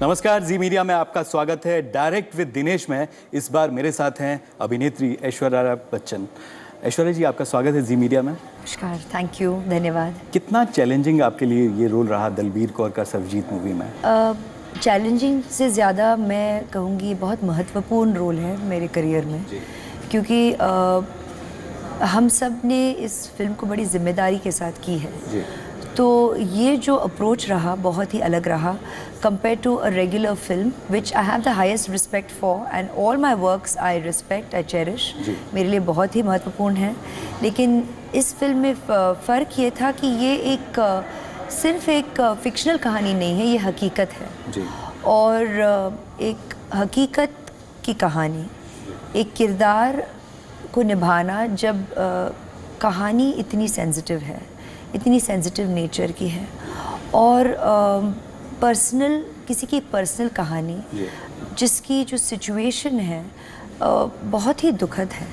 नमस्कार, जी मीडिया में आपका स्वागत है। डायरेक्ट विद दिनेश में इस बार मेरे साथ हैं अभिनेत्री ऐश्वर्या राय बच्चन। ऐश्वर्या जी, आपका स्वागत है जी मीडिया में। नमस्कार, थैंक यू, धन्यवाद। कितना चैलेंजिंग आपके लिए ये रोल रहा दलबीर कौर का सर्वजीत मूवी में? चैलेंजिंग से ज़्यादा मैं कहूँगी बहुत महत्वपूर्ण रोल है मेरे करियर में, क्योंकि हम सब ने इस फिल्म को बड़ी जिम्मेदारी के साथ की है। तो ये जो अप्रोच रहा बहुत ही अलग रहा compare to a regular film which I have the highest respect for, and all my works I respect, I cherish, मेरे लिए बहुत ही महत्वपूर्ण है। लेकिन इस फिल्म में फ़र्क ये था कि ये एक सिर्फ एक फिक्शनल कहानी नहीं है, ये हकीकत है। और एक हकीकत की कहानी, एक किरदार को निभाना जब कहानी इतनी सेंसिटिव है, इतनी सेंसिटिव नेचर की है, और पर्सनल, किसी की पर्सनल कहानी जिसकी जो सिचुएशन है बहुत ही दुखद है,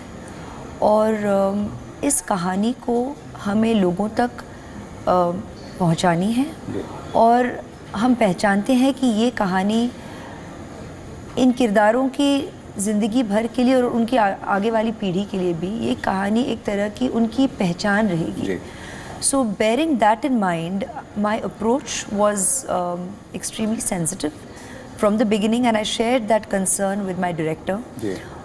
और इस कहानी को हमें लोगों तक पहुंचानी है। और हम पहचानते हैं कि ये कहानी इन किरदारों की ज़िंदगी भर के लिए और उनकी आगे वाली पीढ़ी के लिए भी ये कहानी एक तरह की उनकी पहचान रहेगी। So bearing that in mind, my approach was extremely sensitive from the beginning, and I shared that concern with my director.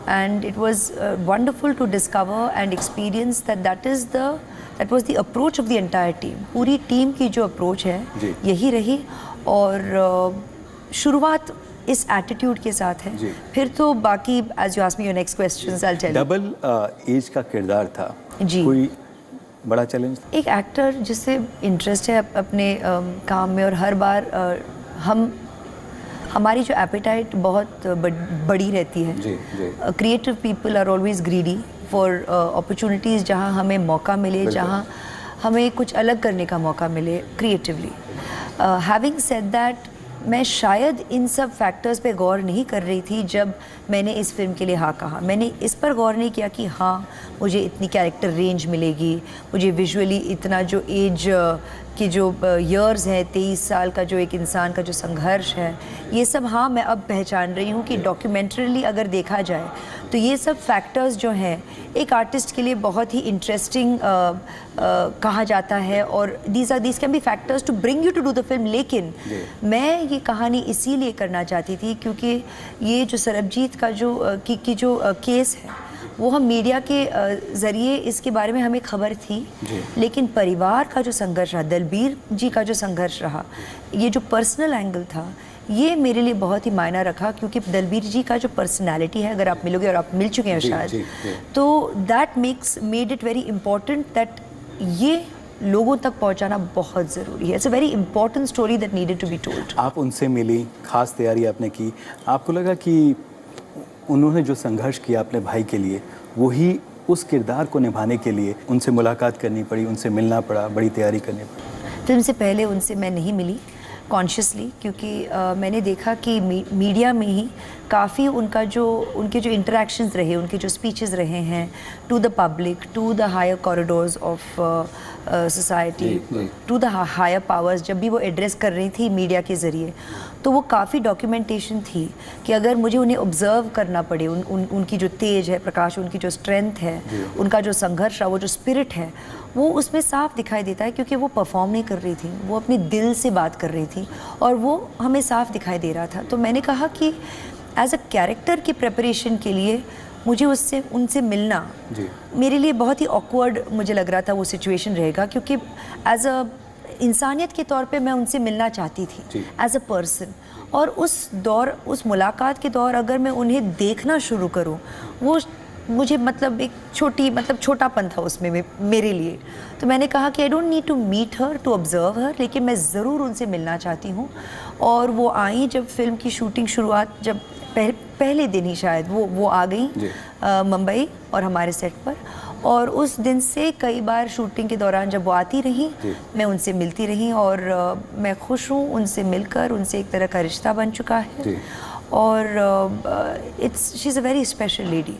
And it was wonderful to discover and experience that was the approach of the entire team. पूरी team की जो approach है यही रही, और शुरुआत इस attitude के साथ है। फिर तो बाकी as you ask me your next questions, I'll tell you. Double edge का किरदार था जी। कोई बड़ा चैलेंज? एक एक्टर जिससे इंटरेस्ट है अपने काम में, और हर बार हमारी जो एपेटाइट बहुत बड़ी रहती है। Creative people are always greedy for opportunities, जहाँ हमें मौका मिले, जहाँ हमें कुछ अलग करने का मौका मिले क्रिएटिवली। हैविंग सेड दैट, मैं शायद इन सब फैक्टर्स पे गौर नहीं कर रही थी जब मैंने इस फिल्म के लिए हाँ कहा। मैंने इस पर गौर नहीं किया कि हाँ, मुझे इतनी कैरेक्टर रेंज मिलेगी, मुझे विजुअली इतना जो एज की जो ईयर्स हैं, 23 साल का जो एक इंसान का जो संघर्ष है, ये सब हाँ मैं अब पहचान रही हूँ कि डॉक्यूमेंट्रली अगर देखा जाए तो ये सब फैक्टर्स जो हैं एक आर्टिस्ट के लिए बहुत ही इंटरेस्टिंग कहा जाता है, और these can be factors to bring you to do the film. लेकिन मैं ये कहानी इसीलिए करना चाहती थी क्योंकि ये जो सरबजीत का जो केस है, वो हम मीडिया के ज़रिए इसके बारे में हमें खबर थी, लेकिन परिवार का जो संघर्ष रहा, दलबीर जी का जो संघर्ष रहा, ये जो पर्सनल एंगल था, ये मेरे लिए बहुत ही मायना रखा। क्योंकि दलबीर जी का जो पर्सनालिटी है, अगर आप मिलोगे, और आप मिल चुके हैं शायद, तो that made it very important that ये लोगों तक पहुंचाना बहुत ज़रूरी है। It's a very important story that needed to be told. आप उनसे मिली, खास तैयारी आपने की, आपको लगा कि उन्होंने जो संघर्ष किया अपने भाई के लिए, वही उस किरदार को निभाने के लिए उनसे मुलाकात करनी पड़ी, उनसे मिलना पड़ा, बड़ी तैयारी करनी पड़ी? फिल्म से पहले उनसे मैं नहीं मिली कॉन्शियसली, क्योंकि मैंने देखा कि मीडिया में ही काफ़ी उनके जो इंटरेक्शंस रहे, उनके जो स्पीचेस रहे हैं to the public, to the higher corridors of society, to the higher powers, जब भी वो एड्रेस कर रही थी मीडिया के ज़रिए, तो वो काफ़ी डॉक्यूमेंटेशन थी कि अगर मुझे उन्हें ऑब्ज़र्व करना पड़े, उनकी जो तेज है प्रकाश, उनकी जो स्ट्रेंथ है, उनका जो संघर्ष है, वो जो स्पिरिट है, वो उसमें साफ दिखाई देता है। क्योंकि वो परफॉर्म नहीं कर रही थी, वो अपने दिल से बात कर रही थी, और वो हमें साफ दिखाई दे रहा था। तो मैंने कहा कि एज अ कैरेक्टर की प्रिपरेशन के लिए मुझे उनसे मिलना मेरे लिए बहुत ही ऑकवर्ड मुझे लग रहा था, वो सिचुएशन रहेगा, क्योंकि एज अ इंसानियत के तौर पे मैं उनसे मिलना चाहती थी एज अ पर्सन। और उस मुलाकात के दौर अगर मैं उन्हें देखना शुरू करूं, वो मुझे एक छोटापन था उसमें मेरे लिए। तो मैंने कहा कि I don't need to meet her, to observe her, लेकिन मैं ज़रूर उनसे मिलना चाहती हूँ। और वो आई जब फिल्म की शूटिंग शुरुआत, जब पहले दिन ही शायद वो आ गई मुंबई और हमारे सेट पर, और उस दिन से कई बार शूटिंग के दौरान जब वो आती रही, मैं उनसे मिलती रही, और मैं खुश हूँ उनसे मिलकर। उनसे एक तरह का रिश्ता बन चुका है, और she is a very special lady.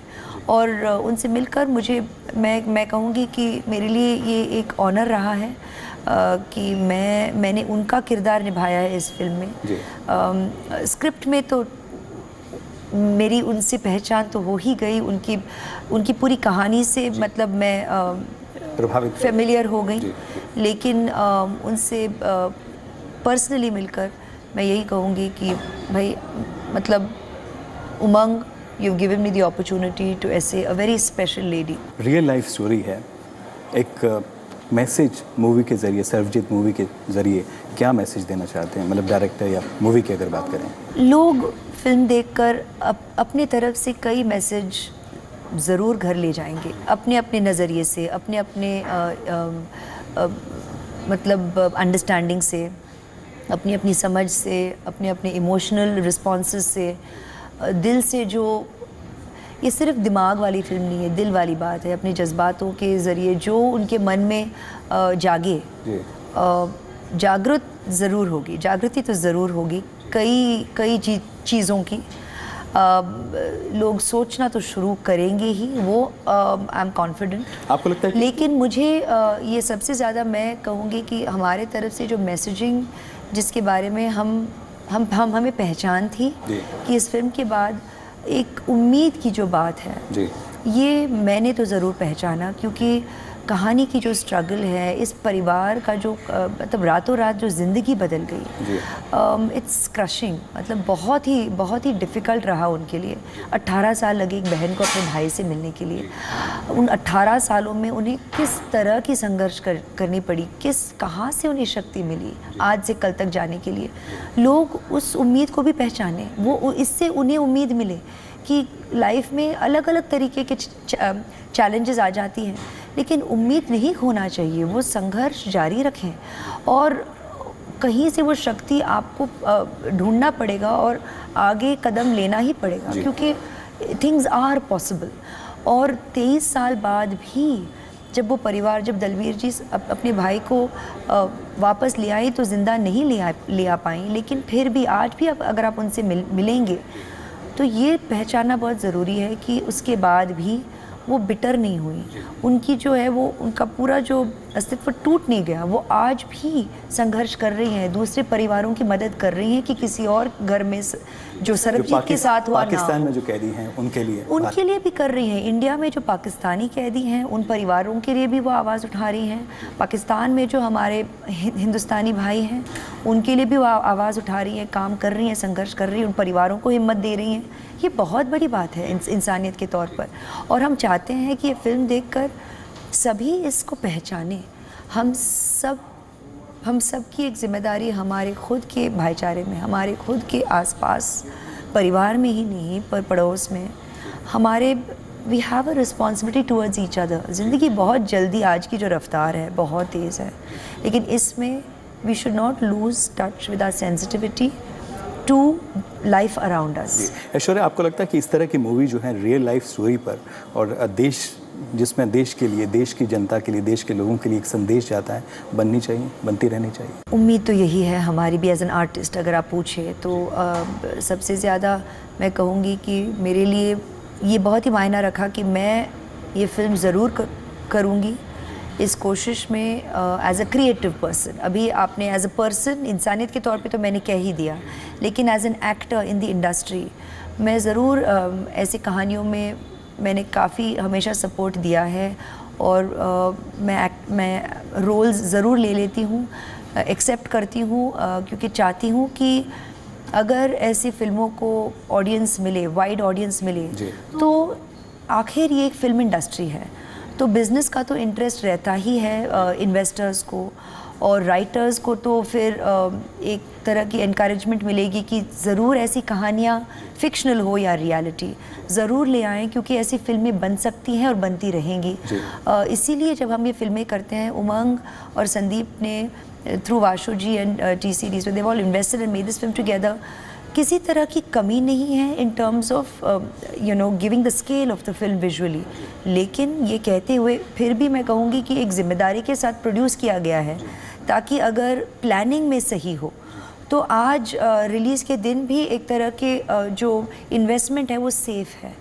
और उनसे मिलकर मैं कहूँगी कि मेरे लिए ये एक ऑनर रहा है कि मैंने उनका किरदार निभाया है इस फिल्म में। स्क्रिप्ट में तो मेरी उनसे पहचान तो हो ही गई, उनकी पूरी कहानी से मतलब मैं प्रभावित फेमिलियर हो गई, लेकिन उनसे पर्सनली मिलकर मैं यही कहूँगी कि भाई मतलब उमंग, you've given me the opportunity to essay a very special lady. Real life story है, एक मैसेज मूवी के ज़रिए, सर्वजीत मूवी के ज़रिए क्या मैसेज देना चाहते हैं, मतलब डायरेक्टर या मूवी की अगर बात करें? लोग फिल्म देखकर अपने तरफ से कई मैसेज ज़रूर घर ले जाएंगे, अपने अपने नज़रिए से, अपने अपने मतलब अंडरस्टैंडिंग से, अपनी अपनी समझ से, अपने अपने इमोशनल रिस्पॉन्सेस से, दिल से। जो ये सिर्फ दिमाग वाली फिल्म नहीं है, दिल वाली बात है। अपने जज्बातों के ज़रिए जो उनके मन में जागे, जागृत ज़रूर होगी, जागृति तो ज़रूर होगी कई चीज़ों की। लोग सोचना तो शुरू करेंगे ही, वो आई एम कॉन्फिडेंट। आपको लगता है लेकिन मुझे ये सबसे ज़्यादा मैं कहूँगी कि हमारे तरफ से जो मैसेजिंग, जिसके बारे में हमें पहचान थी कि इस फिल्म के बाद एक उम्मीद की जो बात है, ये मैंने तो ज़रूर पहचाना, क्योंकि कहानी की जो स्ट्रगल है, इस परिवार का जो मतलब रातों रात जो ज़िंदगी बदल गई, इट्स क्रशिंग। मतलब बहुत ही डिफ़िकल्ट रहा उनके लिए। 18 साल लगे एक बहन को अपने भाई से मिलने के लिए। उन 18 सालों में उन्हें किस तरह की संघर्ष करनी पड़ी, कहाँ से उन्हें शक्ति मिली आज से कल तक जाने के लिए। लोग उस उम्मीद को भी पहचाने, वो इससे उन्हें उम्मीद मिले कि लाइफ में अलग अलग तरीके के चैलेंजेस आ जाती हैं, लेकिन उम्मीद नहीं खोना चाहिए, वो संघर्ष जारी रखें और कहीं से वो शक्ति आपको ढूंढना पड़ेगा और आगे कदम लेना ही पड़ेगा, क्योंकि थिंग्स आर पॉसिबल। और 23 साल बाद भी जब वो परिवार, जब दलवीर जी अपने भाई को वापस ले आई तो ज़िंदा नहीं ले आ पाई, लेकिन फिर भी आज भी अगर आप उनसे मिलेंगे तो ये पहचानना बहुत ज़रूरी है कि उसके बाद भी वो बिटर नहीं हुई। उनकी जो है वो, उनका पूरा जो अस्तित्व टूट नहीं गया। वो आज भी संघर्ष कर रही हैं, दूसरे परिवारों की मदद कर रही हैं कि किसी और घर में जो सरबजीत के साथ हुआ, पाकिस्तान में जो कैदी हैं उनके लिए भी कर रही हैं। इंडिया में जो पाकिस्तानी कैदी हैं उन परिवारों के लिए भी वो आवाज़ उठा रही हैं। पाकिस्तान में जो हमारे हिंदुस्तानी भाई हैं उनके लिए भी वो आवाज़ उठा रही हैं, काम कर रही हैं, संघर्ष कर रही हैं, उन परिवारों को हिम्मत दे रही हैं। ये बहुत बड़ी बात है इंसानियत के तौर पर, और हम चाहते हैं कि ये फिल्म देखकर सभी इसको पहचाने। हम सब की एक जिम्मेदारी हमारे खुद के भाईचारे में, हमारे खुद के आसपास परिवार में ही नहीं पर पड़ोस में हमारे, we have a responsibility towards each other. ज़िंदगी बहुत जल्दी, आज की जो रफ्तार है बहुत तेज़ है, लेकिन इसमें we should not lose touch with our sensitivity to life around us. Aishwarya, आपको लगता है कि इस तरह की मूवी जो है रियल लाइफ स्टोरी पर, और देश जिसमें देश के लिए, देश की जनता के लिए, देश के लोगों के लिए एक संदेश जाता है, बननी चाहिए, बनती रहनी चाहिए? उम्मीद तो यही है हमारी भी एज एन आर्टिस्ट। अगर आप पूछे तो सबसे ज़्यादा मैं कहूँगी कि मेरे लिए ये बहुत ही मायना रखा कि मैं ये फिल्म ज़रूर करूँगी इस कोशिश में एज अ क्रिएटिव पर्सन। अभी आपने एज अ पर्सन, इंसानियत के तौर पे तो मैंने कह ही दिया, लेकिन as an actor in the industry मैं ज़रूर ऐसी कहानियों में मैंने काफ़ी हमेशा सपोर्ट दिया है, और मैं रोल्स ज़रूर ले लेती हूँ, एक्सेप्ट करती हूँ, क्योंकि चाहती हूँ कि अगर ऐसी फिल्मों को ऑडियंस मिले, वाइड ऑडियंस मिले, तो आखिर ये एक फिल्म इंडस्ट्री है, तो बिज़नेस का तो इंटरेस्ट रहता ही है इन्वेस्टर्स को, और राइटर्स को तो फिर एक तरह की एनकरेजमेंट मिलेगी कि ज़रूर ऐसी कहानियाँ फिक्शनल हो या रियलिटी ज़रूर ले आएँ, क्योंकि ऐसी फिल्में बन सकती हैं और बनती रहेंगी। इसीलिए जब हम ये फिल्में करते हैं, उमंग और संदीप ने through Vashu ji and T Series, they all invested and made this film together. किसी तरह की कमी नहीं है in terms of giving the scale of the film visually, लेकिन ये कहते हुए फिर भी मैं कहूँगी कि एक जिम्मेदारी के साथ प्रोड्यूस किया गया है, ताकि अगर प्लानिंग में सही हो तो आज रिलीज़ के दिन भी एक तरह के जो इन्वेस्टमेंट है वो सेफ़ है।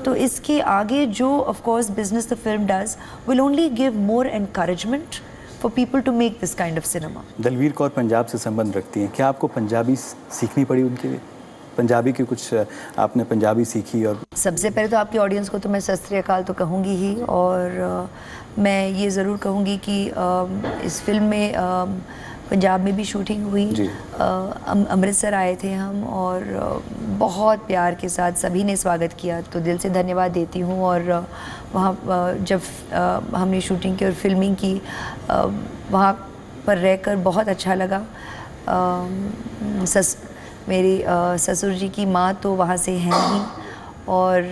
तो इसके आगे जो of course business the film does will only give more encouragement for people to make this kind of cinema. Dalvir Kaur Punjab से संबंध रखती हैं, क्या आपको पंजाबी सीखनी पड़ी उनके लिए? पंजाबी की कुछ आपने पंजाबी सीखी? और सबसे पहले तो आपकी ऑडियंस को तो मैं सत श्री अकाल तो कहूँगी ही, और मैं ये ज़रूर कहूँगी कि इस फिल्म में पंजाब में भी शूटिंग हुई। अमृतसर आए थे हम, और बहुत प्यार के साथ सभी ने स्वागत किया, तो दिल से धन्यवाद देती हूँ। और वहाँ जब हमने शूटिंग की और फिल्मिंग की, वहाँ पर रहकर बहुत अच्छा लगा। मेरी ससुर जी की माँ तो वहाँ से हैं ही, और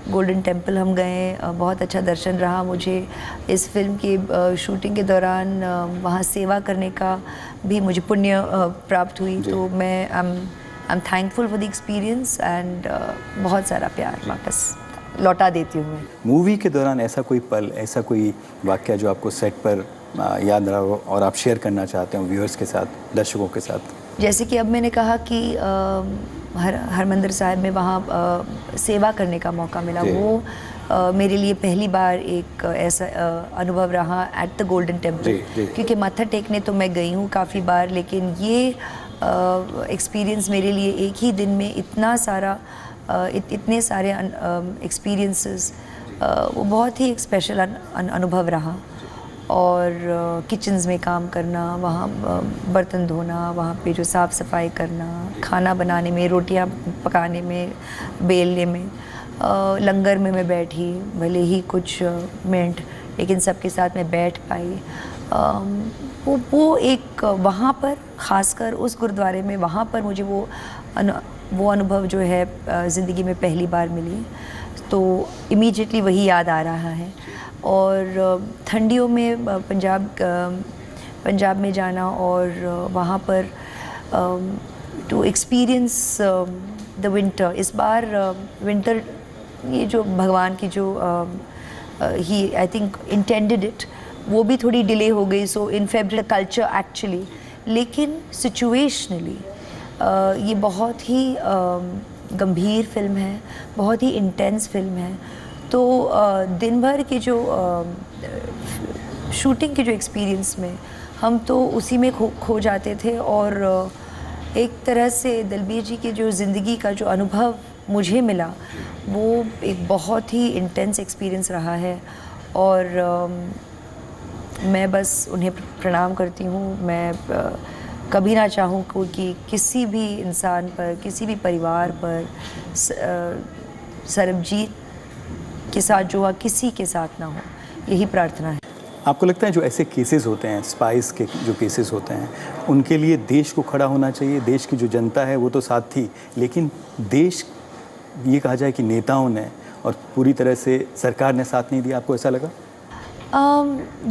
गोल्डन टेम्पल हम गए, बहुत अच्छा दर्शन रहा मुझे। इस फिल्म के शूटिंग के दौरान वहाँ सेवा करने का भी मुझे पुण्य प्राप्त हुई, तो मैं I am thankful for the experience, and बहुत सारा प्यार वापस लौटा देती हूँ मैं। मूवी के दौरान ऐसा कोई पल, ऐसा कोई वाक़या जो आपको सेट पर याद रहा हो और आप शेयर करना चाहते हो व्यूअर्स के साथ, दर्शकों के साथ? जैसे कि अब मैंने कहा कि हरमंदिर साहिब में वहाँ सेवा करने का मौका मिला, वो मेरे लिए पहली बार एक ऐसा अनुभव रहा एट द गोल्डन टेम्पल, क्योंकि माथा टेकने तो मैं गई हूँ काफ़ी बार, लेकिन ये एक्सपीरियंस मेरे लिए एक ही दिन में इतना सारा इतने सारे एक्सपीरियंसेस, वो बहुत ही एक स्पेशल अनुभव रहा। और किचन्स में काम करना, वहाँ बर्तन धोना, वहाँ पे जो साफ़ सफाई करना, खाना बनाने में, रोटियाँ पकाने में, बेलने में, लंगर में मैं बैठी, भले ही कुछ मिनट, लेकिन सबके साथ मैं बैठ पाई। वो एक वहाँ पर, ख़ासकर उस गुरुद्वारे में, वहाँ पर मुझे वो अनुभव जो है ज़िंदगी में पहली बार मिली, तो इमीडिएटली वही याद आ रहा है। और ठंडियों में पंजाब में जाना और वहाँ पर टू एक्सपीरियंस द विंटर, इस बार विंटर, ये जो भगवान की जो ही आई थिंक इंटेंडेड इट, वो भी थोड़ी डिले हो गई, सो इन फेवरेट कल्चर एक्चुअली, लेकिन सिचुएशनली ये बहुत ही गंभीर फिल्म है, बहुत ही इंटेंस फिल्म है। तो दिन भर के जो शूटिंग के जो एक्सपीरियंस में हम तो उसी में खो जाते थे, और एक तरह से दलबीर जी की जो ज़िंदगी का जो अनुभव मुझे मिला, वो एक बहुत ही इंटेंस एक्सपीरियंस रहा है। और मैं बस उन्हें प्रणाम करती हूँ। मैं कभी ना चाहूँ कि किसी भी इंसान पर, किसी भी परिवार पर सरबजीत के साथ जो हुआ किसी के साथ ना हो, यही प्रार्थना है। आपको लगता है जो ऐसे केसेस होते हैं, स्पाइस के जो केसेस होते हैं, उनके लिए देश को खड़ा होना चाहिए? देश की जो जनता है वो तो साथ थी, लेकिन देश, ये कहा जाए कि नेताओं ने और पूरी तरह से सरकार ने साथ नहीं दिया, आपको ऐसा लगा?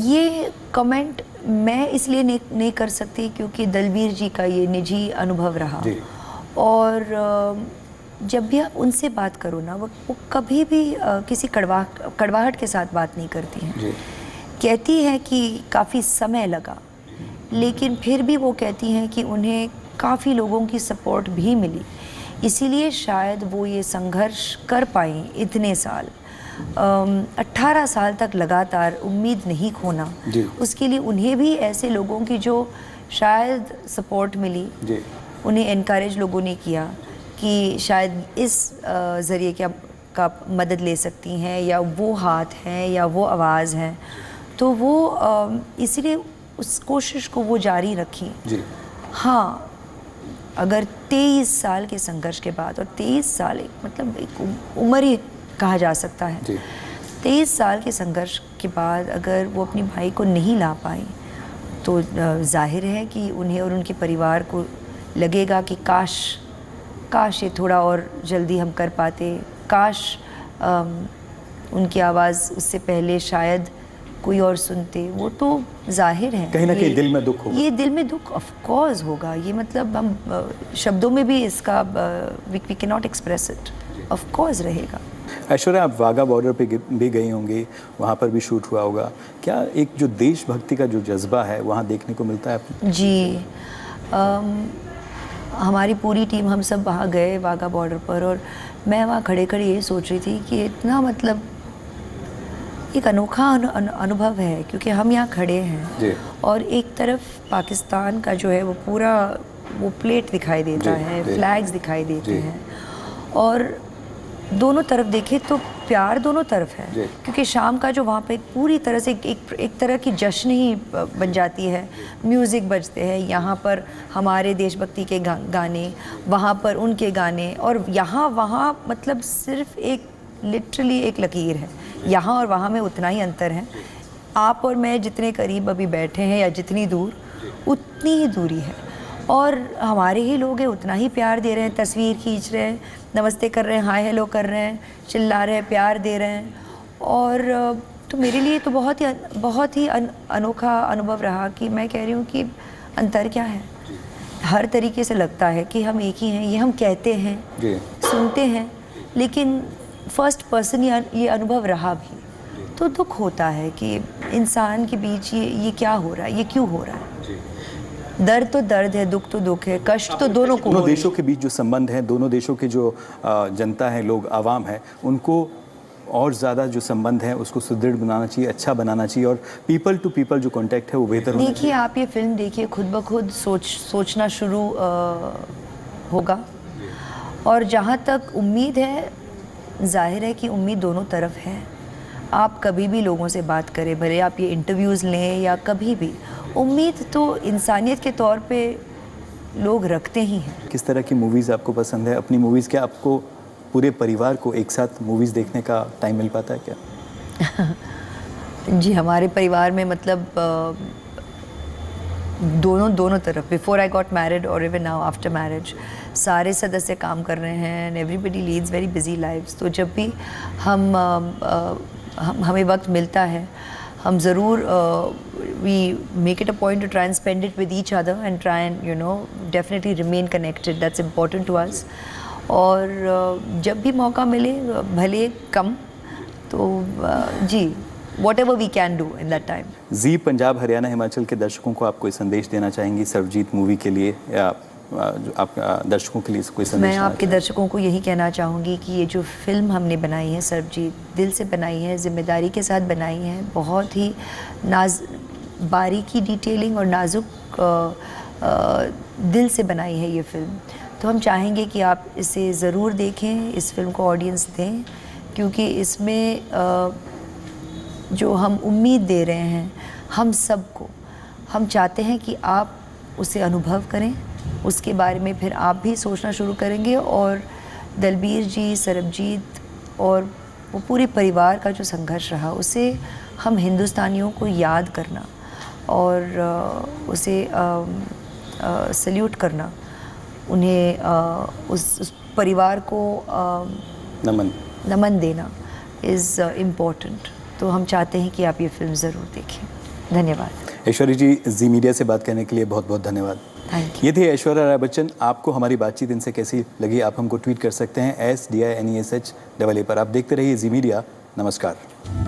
ये कमेंट मैं इसलिए नहीं कर सकती क्योंकि दलबीर जी का ये निजी अनुभव रहा, और जब भी आप उनसे बात करो ना, वो कभी भी किसी कड़वाहट के साथ बात नहीं करती हैं। कहती हैं कि काफ़ी समय लगा, लेकिन फिर भी वो कहती हैं कि उन्हें काफ़ी लोगों की सपोर्ट भी मिली, इसीलिए शायद वो ये संघर्ष कर पाई इतने साल। 18 साल तक लगातार उम्मीद नहीं खोना, उसके लिए उन्हें भी ऐसे लोगों की जो शायद सपोर्ट मिली, उन्हें इनकरेज लोगों ने किया कि शायद इस ज़रिए का मदद ले सकती हैं, या वो हाथ हैं, या वो आवाज़ हैं, तो वो इसलिए उस कोशिश को वो जारी रखी। हाँ, अगर 23 साल के संघर्ष के बाद, और 23 साल मतलब एक उम्र ही कहा जा सकता है, 23 साल के संघर्ष के बाद अगर वो अपनी भाई को नहीं ला पाई, तो जाहिर है कि उन्हें और उनके परिवार को लगेगा कि काश ये थोड़ा और जल्दी हम कर पाते, काश उनकी आवाज़ उससे पहले शायद कोई और सुनते। वो तो जाहिर है, कहीं ना कहीं दिल में दुख होगा। ये दिल में दुख ऑफ कोर्स होगा, ये मतलब हम शब्दों में भी इसका we can not express it, of course रहेगा। ऐश्वर्या, आप वाघा बॉर्डर पे भी गई होंगी, वहाँ पर भी शूट हुआ होगा, क्या एक जो देशभक्ति का जो जज्बा है वहाँ देखने को मिलता है आपको? जी, हमारी पूरी टीम, हम सब वहाँ गए वाघा बॉर्डर पर, और मैं वहाँ खड़े खड़े ये सोच रही थी कि इतना मतलब एक अनोखा अनुभव है, क्योंकि हम यहाँ खड़े हैं जी। और एक तरफ पाकिस्तान का जो है वो पूरा वो प्लेट दिखाई देता जी, है, जी। फ्लैग्स दिखाई देते जी। हैं, और दोनों तरफ देखें तो प्यार दोनों तरफ है, जी। क्योंकि शाम का जो वहाँ पे पूरी तरह से एक तरह की जश्न ही बन जाती है। म्यूज़िक बजते हैं, यहाँ पर हमारे देशभक्ति के गाने, वहाँ पर उनके गाने, और यहाँ वहाँ मतलब सिर्फ एक लिटरली एक लकीर है, यहाँ और वहाँ में उतना ही अंतर है। आप और मैं जितने करीब अभी बैठे हैं या जितनी दूर, उतनी ही दूरी है, और हमारे ही लोग हैं, उतना ही प्यार दे रहे हैं, तस्वीर खींच रहे हैं, नमस्ते कर रहे हैं, हाय हेलो कर रहे हैं, चिल्ला रहे हैं, प्यार दे रहे हैं। और तो मेरे लिए तो बहुत ही अनोखा अनुभव रहा कि मैं कह रही हूँ कि अंतर क्या है। हर तरीके से लगता है कि हम एक ही हैं, ये हम कहते हैं, सुनते हैं, लेकिन फर्स्ट पर्सन ये अनुभव रहा भी तो दुख होता है कि इंसान के बीच ये क्या हो रहा है, ये क्यों हो रहा है। दर्द तो दर्द है, दुख तो दुख है, कष्ट तो दोनों को। दोनों देशों के बीच जो संबंध है, दोनों देशों के जो जनता है, लोग आवाम है, उनको और ज़्यादा जो संबंध है उसको सुदृढ़ बनाना चाहिए, अच्छा बनाना चाहिए, और पीपल टू पीपल जो कांटेक्ट है वो बेहतर होना चाहिए। देखिए, आप ये फिल्म देखिए, खुद ब खुद सोचना शुरू होगा, और जहाँ तक उम्मीद है, जाहिर है कि उम्मीद दोनों तरफ है। आप कभी भी लोगों से बात करें, भले आप ये इंटरव्यूज़ लें या कभी भी, उम्मीद तो इंसानियत के तौर पे लोग रखते ही हैं। किस तरह की मूवीज़ आपको पसंद है? अपनी मूवीज़, क्या आपको पूरे परिवार को एक साथ मूवीज़ देखने का टाइम मिल पाता है क्या? जी, हमारे परिवार में मतलब दोनों तरफ, बिफोर आई गॉट मैरिड और इवन नाउ आफ्टर मैरिज, सारे सदस्य काम कर रहे हैं, and everybody leads very busy lives. तो जब भी हमें वक्त मिलता है, हम ज़रूर we make it a point to try and spend it with each other and try and definitely remain connected, that's important to us. और जब भी मौका मिले, भले कम, तो जी, whatever we can do in that time. जी पंजाब, हरियाणा, हिमाचल के दर्शकों को आप कोई संदेश देना चाहेंगी सर्वजीत मूवी के लिए, या जो आप दर्शकों के लिए कोई संदेश? मैं आपके दर्शकों को यही कहना चाहूँगी कि ये जो फिल्म हमने बनाई है, सर्वजीत, दिल से बनाई है, जिम्मेदारी के साथ बनाई है, बहुत ही बारीकी डिटेलिंग और नाजुक दिल से बनाई है ये फिल्म। तो हम चाहेंगे कि आप इसे ज़रूर देखें, इस फिल्म को ऑडियंस दें, क्योंकि इसमें जो हम उम्मीद दे रहे हैं हम सबको, हम चाहते हैं कि आप उसे अनुभव करें, उसके बारे में फिर आप भी सोचना शुरू करेंगे, और दलबीर जी, सरबजीत और वो पूरे परिवार का जो संघर्ष रहा, उसे हम हिंदुस्तानियों को याद करना और उसे सल्यूट करना, उन्हें उस परिवार को नमन देना इज़ इम्पोर्टेंट। तो हम चाहते हैं कि आप ये फिल्म ज़रूर देखें। धन्यवाद। ऐश्वर्या जी, जी मीडिया से बात करने के लिए बहुत बहुत धन्यवाद। Thank you. ये थी ऐश्वर्या राय बच्चन। आपको हमारी बातचीत इनसे कैसी लगी, आप हमको ट्वीट कर सकते हैं SDINESH AA पर। आप देखते रहिए जी मीडिया। नमस्कार।